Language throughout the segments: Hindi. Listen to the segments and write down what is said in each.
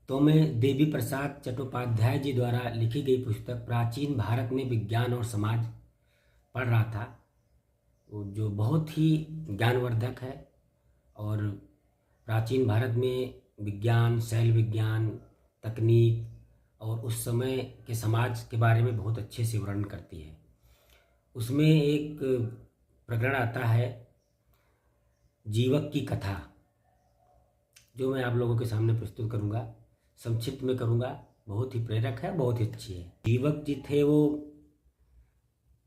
तो मैं देवी प्रसाद चट्टोपाध्याय जी द्वारा लिखी गई पुस्तक प्राचीन भारत में विज्ञान और समाज पढ़ रहा था, जो बहुत ही ज्ञानवर्धक है। और प्राचीन भारत में विज्ञान, शैल विज्ञान, तकनीक और उस समय के समाज के बारे में बहुत अच्छे से वर्णन करती है। उसमें एक प्रकरण आता है जीवक की कथा, जो मैं आप लोगों के सामने प्रस्तुत करूंगा। संक्षिप्त में करूंगा, बहुत ही प्रेरक है, बहुत ही अच्छी है। जीवक जी थे, वो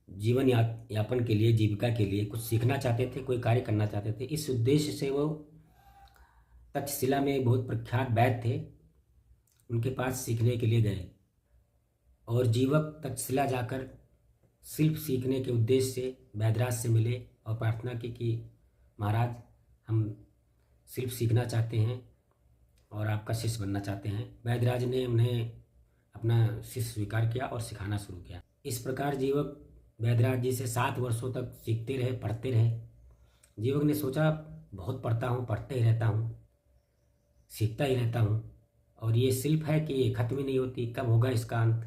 जीवन यापन के लिए, जीविका के लिए कुछ सीखना चाहते थे, कोई कार्य करना चाहते थे। इस उद्देश्य से वो तक्षशिला में एक बहुत प्रख्यात वैद्य थे, उनके पास सीखने के लिए गए। और जीवक तक्षशिला जाकर शिल्प सीखने के उद्देश्य से वैद्यराज से मिले और प्रार्थना की कि महाराज, हम शिल्प सीखना चाहते हैं और आपका शिष्य बनना चाहते हैं। वैद्यराज ने उन्हें अपना शिष्य स्वीकार किया और सिखाना शुरू किया। इस प्रकार जीवक वैद्यराज जी से 7 वर्षों तक सीखते रहे, पढ़ते रहे। जीवक ने सोचा, बहुत पढ़ता हूँ, पढ़ते ही रहता हूँ, सीखता ही रहता हूँ, और ये शिल्प है कि ये खत्म ही नहीं होती। कब होगा इसका अंत?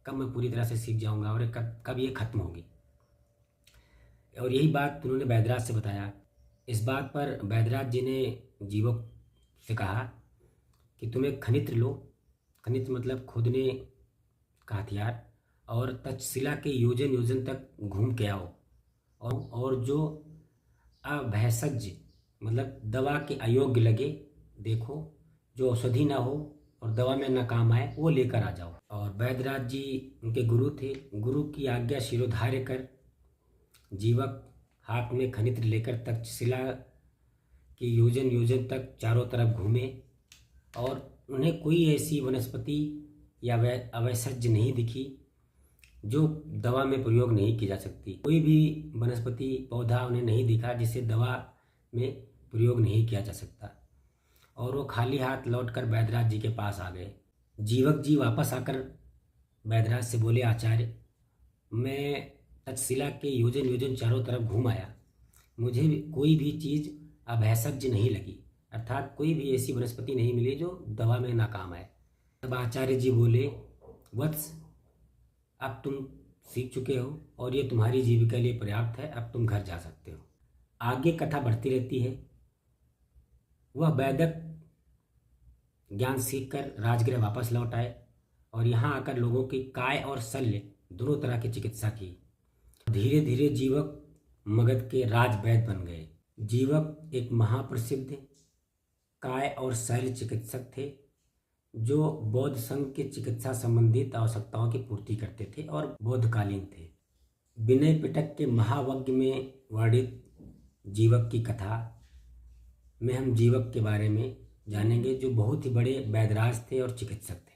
कब मैं पूरी तरह से सीख जाऊँगा और कब ये खत्म होगी? और यही बात उन्होंने वैद्यराज से बताया। इस बात पर वैद्यराज जी ने जीवक से कहा कि तुम एक खनित्र लो, खनित्र मतलब खोदने का हथियार, और तक्षशिला के योजन योजन तक घूम के आओ, और जो अभेषज मतलब दवा के अयोग्य लगे देखो, जो औषधि ना हो और दवा में ना काम आए, वो लेकर आ जाओ। और वैद्यराज जी उनके गुरु थे। गुरु की आज्ञा शिरोधार्य कर जीवक हाथ में खनित्र लेकर तक्षशिला के योजन योजन तक चारों तरफ घूमे, और उन्हें कोई ऐसी वनस्पति या अवैषज्य नहीं दिखी जो दवा में प्रयोग नहीं की जा सकती। कोई भी वनस्पति पौधा उन्हें नहीं दिखा जिसे दवा में प्रयोग नहीं किया जा सकता। और वो खाली हाथ लौटकर वैद्यराज जी के पास आ गए। जीवक जी वापस आकर वैद्यराज से बोले, आचार्य, मैं तक्षशिला के योजन योजन चारों तरफ घूम आया, मुझे कोई भी चीज़ अभेषज्य नहीं लगी, अर्थात कोई भी ऐसी वनस्पति नहीं मिली जो दवा में नाकाम आए। तब आचार्य जी बोले, वत्स, अब तुम सीख चुके हो और ये तुम्हारी जीविका के लिए पर्याप्त है, अब तुम घर जा सकते हो। आगे कथा बढ़ती रहती है। वह वैदिक ज्ञान सीखकर राजगृह वापस लौट आए और यहाँ आकर लोगों की काय और शल्य दोनों तरह की चिकित्सा की। धीरे धीरे जीवक मगध के राजवैद्य बन गए। जीवक एक महाप्रसिद्ध काय और शल्य चिकित्सक थे, जो बौद्ध संघ के चिकित्सा संबंधित आवश्यकताओं की पूर्ति करते थे और बौद्धकालीन थे। विनय पिटक के महावज्ञ में वर्णित जीवक की कथा में हम जीवक के बारे में जानेंगे, जो बहुत ही बड़े वैद्यराज थे और चिकित्सक थे।